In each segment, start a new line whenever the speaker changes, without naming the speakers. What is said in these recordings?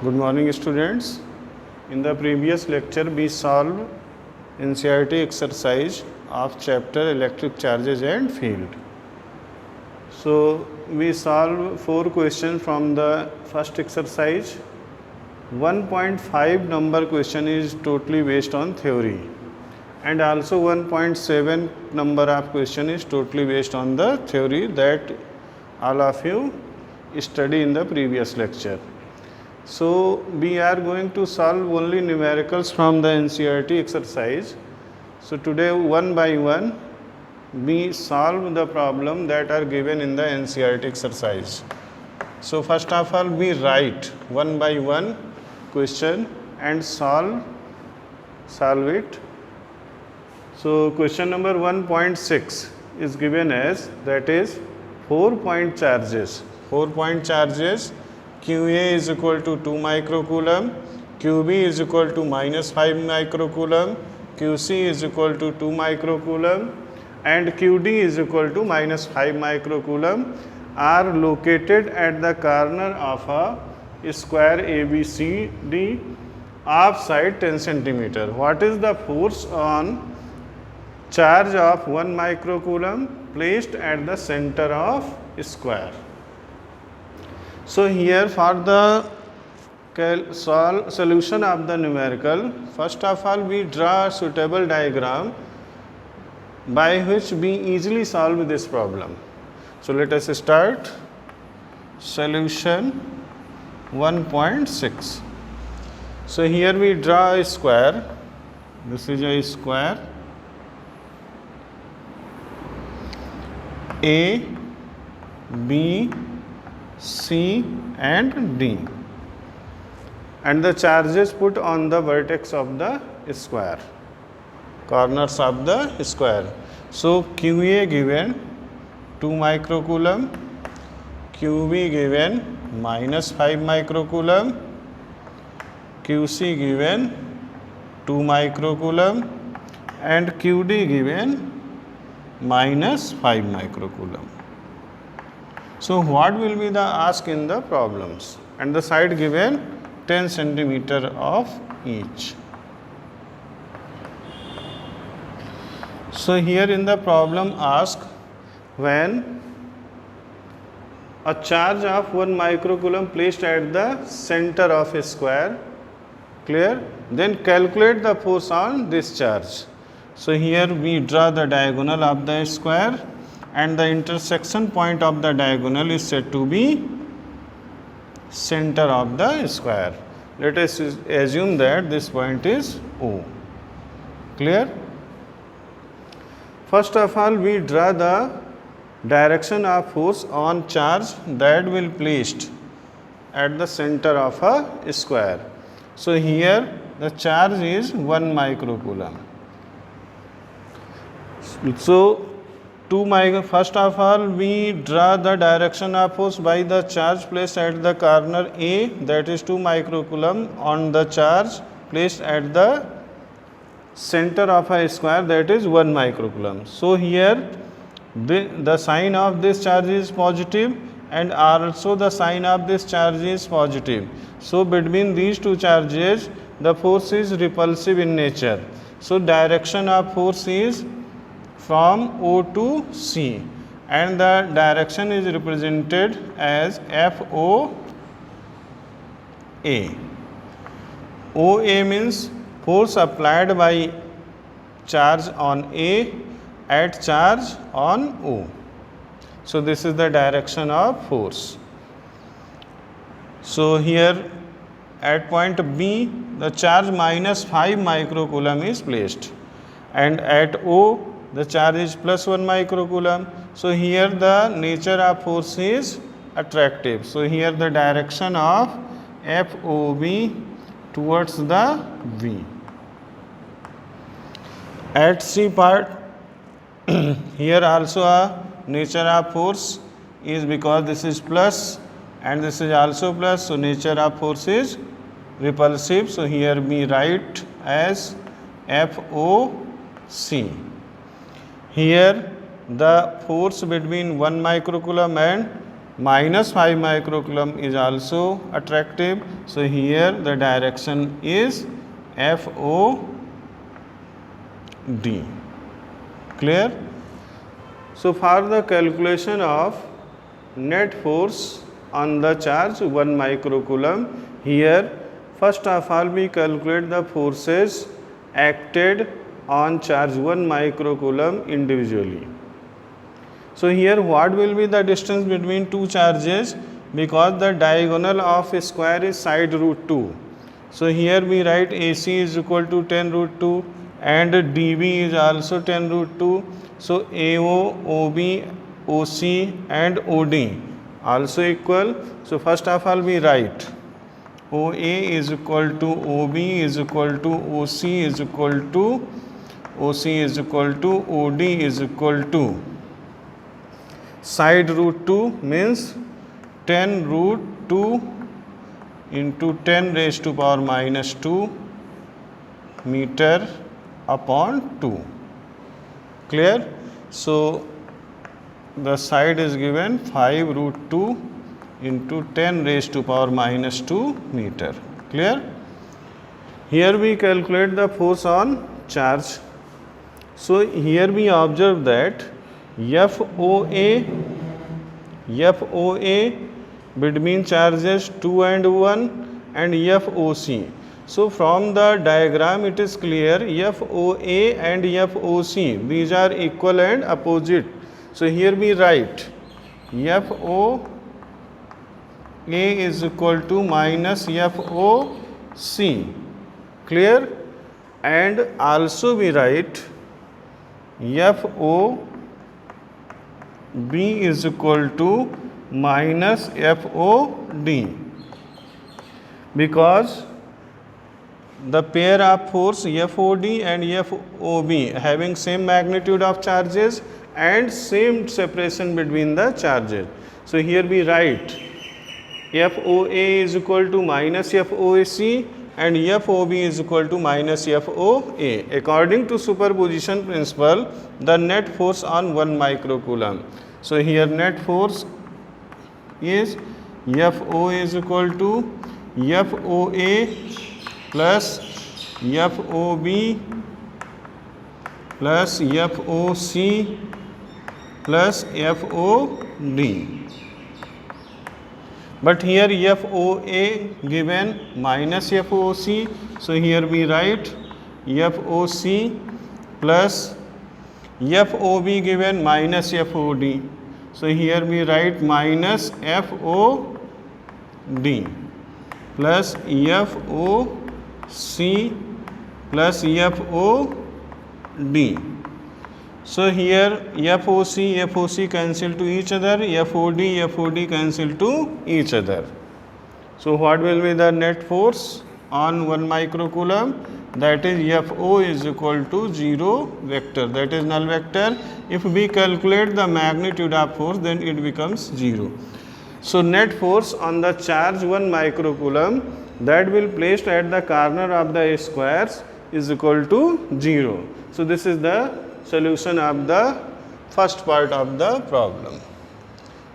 Good morning, students. In the previous lecture, we solved NCERT exercise of chapter electric charges and field. So, we solved 4 questions from the first exercise. 1.5 number question is totally based on theory, and also 1.7 number of question is totally based on the theory that all of you study in the previous lecture. So, we are going to solve only numericals from the NCERT exercise. So, today one by one we solve the problem that are given in the NCERT exercise. So, first of all we write one by one question and solve it. So, question number 1.6 is given as, that is 4-point charges. 4-point charges, QA is equal to 2 microcoulomb, QB is equal to minus 5 microcoulomb, QC is equal to 2 microcoulomb, and QD is equal to minus 5 microcoulomb are located at the corner of a square ABCD of side 10 centimeter. What is the force on charge of 1 microcoulomb placed at the center of square? So, here for the solution of the numerical, first of all we draw a suitable diagram by which we easily solve this problem. So, let us start solution 1.6. So, here we draw a square. This is a square A, B, C and D, and the charges put on the vertex of the square, corners of the square. So, QA given 2 microcoulomb, QB given minus 5 microcoulomb, QC given 2 microcoulomb and QD given minus 5 microcoulomb. So, what will be the ask in the problems? And the side given 10 centimeter of each. So, here in the problem ask, when a charge of 1 microcoulomb placed at the center of a square, clear, then calculate the force on this charge. So, here we draw the diagonal of the square, and the intersection point of the diagonal is said to be center of the square. Let us assume that this point is O. Clear? First of all, we draw the direction of force on charge that will placed at the center of a square. So, here the charge is 1 microcoulomb. So, first of all we draw the direction of force by the charge placed at the corner A, that is 2 microcoulomb, on the charge placed at the center of a square, that is 1 microcoulomb. So, here the sign of this charge is positive and also the sign of this charge is positive. So, between these two charges the force is repulsive in nature. So, direction of force is from O to C, and the direction is represented as FOA. OA means force applied by charge on A at charge on O. So, this is the direction of force. So, here at point B the charge minus 5 microcoulomb is placed, and at O the charge is plus 1 microcoulomb. So, here the nature of force is attractive. So, here the direction of FOB towards the V. At C part, here also a nature of force is, because this is plus and this is also plus. So, nature of force is repulsive. So, here we write as FOC. Here the force between 1 microcoulomb and minus 5 microcoulomb is also attractive. So here the direction is FOD. Clear? So for the calculation of net force on the charge 1 microcoulomb, here first of all we calculate the forces acted on charge 1 microcoulomb individually. So here what will be the distance between two charges, because the diagonal of a square is side root 2. So here we write AC is equal to 10 root 2 and DB is also 10 root 2. So AO, OB, OC and OD also equal. So first of all we write OA is equal to OB is equal to OC is equal to OC is equal to OD is equal to side root 2 means 10 root 2 into 10 raised to power minus 2 meter upon 2. Clear? So the side is given 5 root 2 into 10 raised to power minus 2 meter. Clear? Here we calculate the force on charge. So here we observe that FOA between charges 2 and 1 and FOC. So from the diagram it is clear FOA and FOC, these are equal and opposite. So here we write FOA is equal to minus FOC. Clear? And also we write FOB is equal to minus FOD, because the pair of force FOD and FOB having same magnitude of charges and same separation between the charges. So here we write FOA is equal to minus FOAC and FOB is equal to minus FOA. According to superposition principle, the net force on 1 microcoulomb. So here net force is FO is equal to FOA plus FOB plus FOC plus FOD. But here FOA given minus FOC. So here we write FOC plus FOB given minus FOD. So here we write minus FOD plus FOC plus FOD. So here FOC cancel to each other, FOD cancel to each other. So what will be the net force on 1 microcoulomb? That is FO is equal to 0 vector, that is null vector. If we calculate the magnitude of force, then it becomes 0. So net force on the charge 1 microcoulomb that will placed at the corner of the squares is equal to 0. So this is the solution of the first part of the problem.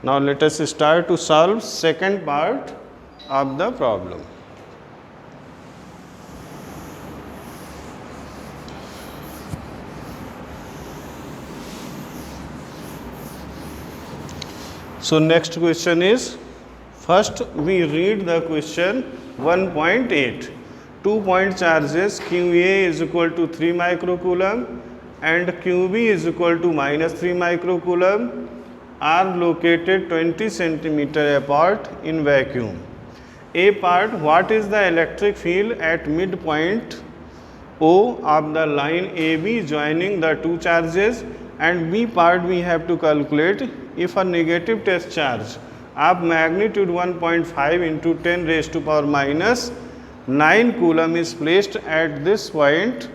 Now let us start to solve second part of the problem. So next question is, first we read the question 1.8. 2 point charges QA is equal to 3 microcoulomb and QB is equal to minus 3 microcoulomb are located 20 centimeter apart in vacuum. A part, what is the electric field at midpoint O of the line AB joining the two charges, and B part we have to calculate if a negative test charge of magnitude 1.5 into 10 raised to power minus 9 coulomb is placed at this point,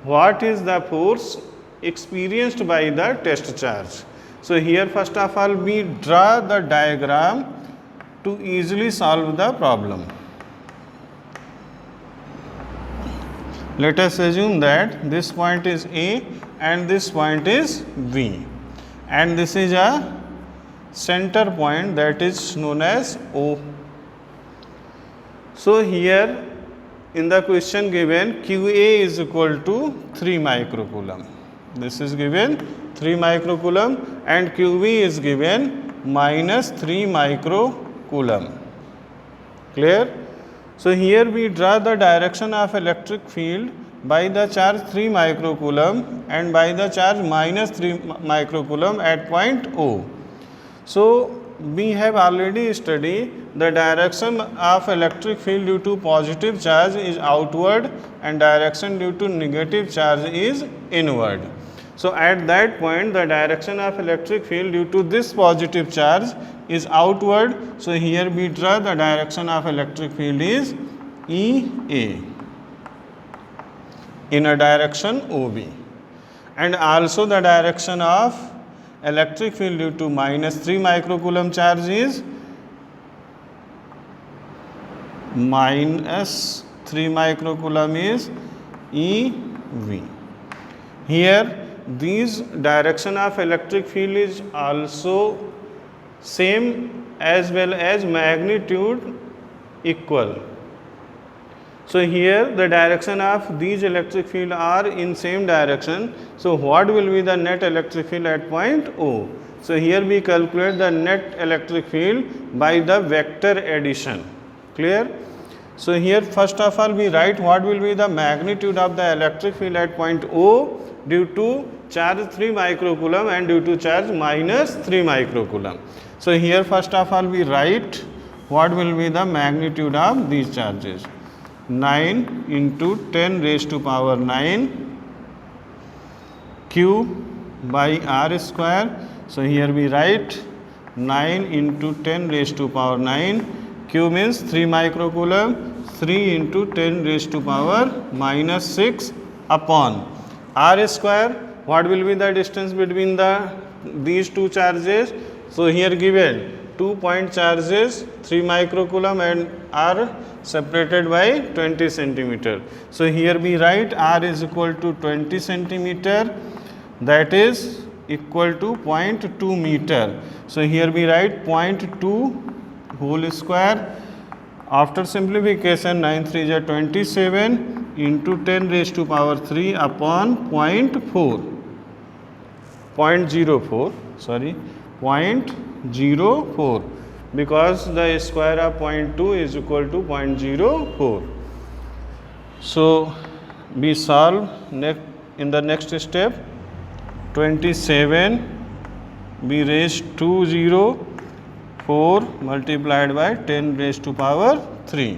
what is the force experienced by the test charge. So here first of all we draw the diagram to easily solve the problem. Let us assume that this point is A and this point is B, and this is a center point, that is known as O. So here in the question given, QA is equal to 3 microcoulomb. This is given 3 microcoulomb and QB is given minus 3 microcoulomb. Clear? So here we draw the direction of electric field by the charge 3 microcoulomb and by the charge minus 3 microcoulomb at point O. So we have already studied the direction of electric field due to positive charge is outward and direction due to negative charge is inward. So at that point the direction of electric field due to this positive charge is outward. So here we draw the direction of electric field is EA in a direction OB, and also the direction of electric field due to minus 3 microcoulomb charge is minus 3 microcoulomb is EV. Here these direction of electric field is also same as well as magnitude equal. So here the direction of these electric field are in same direction. So what will be the net electric field at point O? So here we calculate the net electric field by the vector addition. Clear? So here first of all we write what will be the magnitude of the electric field at point O due to charge 3 microcoulomb and due to charge minus 3 microcoulomb. So here first of all we write what will be the magnitude of these charges. 9 into 10 raised to power 9 Q by R square. So here we write 9 into 10 raised to power 9. Q means 3 microcoulomb. 3 into 10 raised to power minus 6 upon R square. What will be the distance between these two charges? So here given 2 point charges 3 microcoulomb and are separated by 20 centimeter. So here we write R is equal to 20 centimeter, that is equal to 0.2 meter. So here we write 0.2 whole square. After simplification 9 3 is 27 into 10 raised to power 3 upon 0.04, because the square of 0.2 is equal to 0.04. So we solve in the next step. 27 we raised to 4 multiplied by 10 raised to power 3.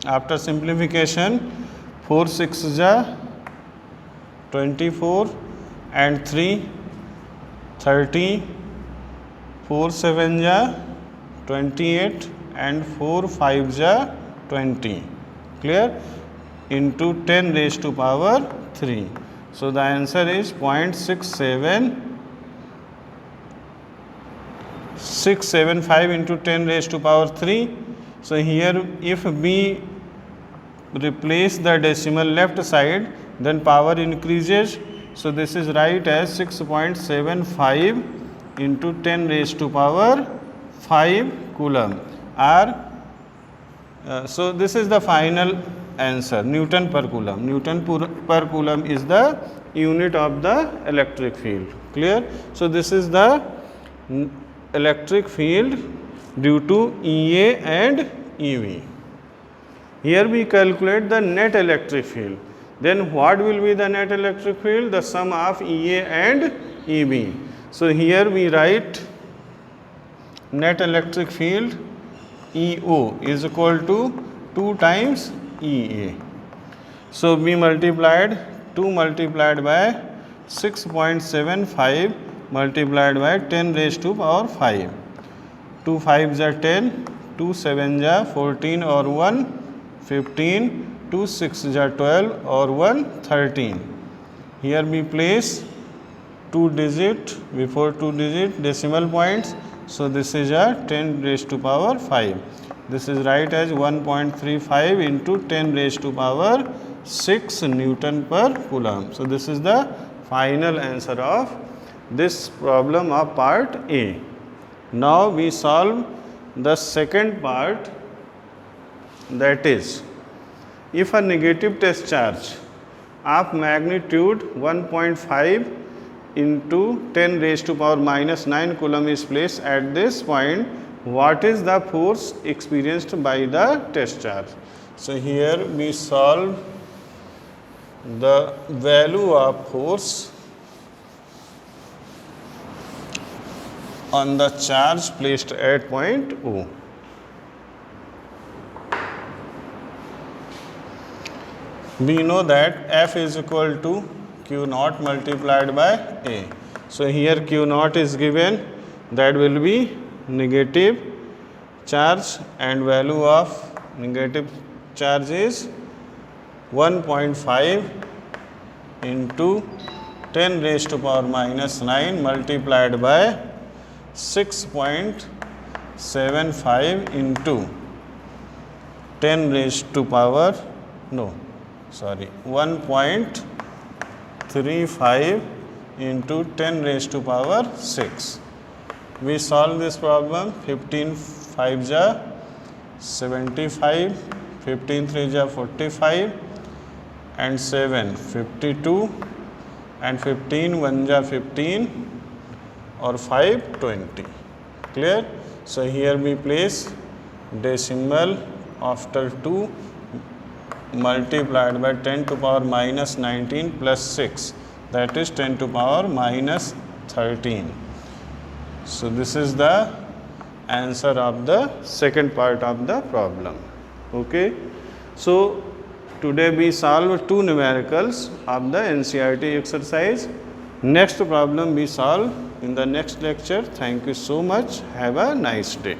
After simplification 4 6 is 24 and 3 30, 4 7 is 28 and 4 5 is 20. Clear? Into 10 raised to power 3. So the answer is 0.675 into 10 raised to power 3. So here if we replace the decimal left side, then power increases. So this is right as 6.75 into 10 raised to power 5 coulomb. So this is the final answer, Newton per coulomb. Newton per coulomb is the unit of the electric field. Clear? So this is the electric field due to EA and EV. Here we calculate the net electric field. Then what will be the net electric field? The sum of EA and EB. So here we write net electric field EO is equal to 2 times EA. So we multiplied 2 multiplied by 6.75 multiplied by 10 raised to power 5. 2 5 is 10, 2 7 is 14 or 1 15, 2 6 is 12 or 1 13. Here we place 2 digit before 2 digit decimal points. So this is 10 raised to power 5. This is right as 1.35 into 10 raised to power 6 Newton per coulomb. So this is the final answer of this problem of part A. Now we solve the second part, that is, if a negative test charge of magnitude 1.5 into 10 raised to power minus 9 coulomb is placed at this point, what is the force experienced by the test charge? So here we solve the value of force on the charge placed at point O. We know that F is equal to Q naught multiplied by A. So here Q naught is given, that will be negative charge, and value of negative charge is 1.5 into 10 raised to power minus 9 multiplied by 6.75 into 10 raised to power 1.35 into 10 raised to power 6. We solve this problem. 15 5 ja 75, 15 3 ja 45, and 7 52, and 15 1 ja 15, or 5 20. Clear? So here we place decimal after 2 multiplied by 10 to power minus 19 plus 6, that is 10 to power minus 13. So this is the answer of the second part of the problem. Okay. So today we solve 2 numericals of the NCERT exercise. Next problem we solve in the next lecture. Thank you so much. Have a nice day.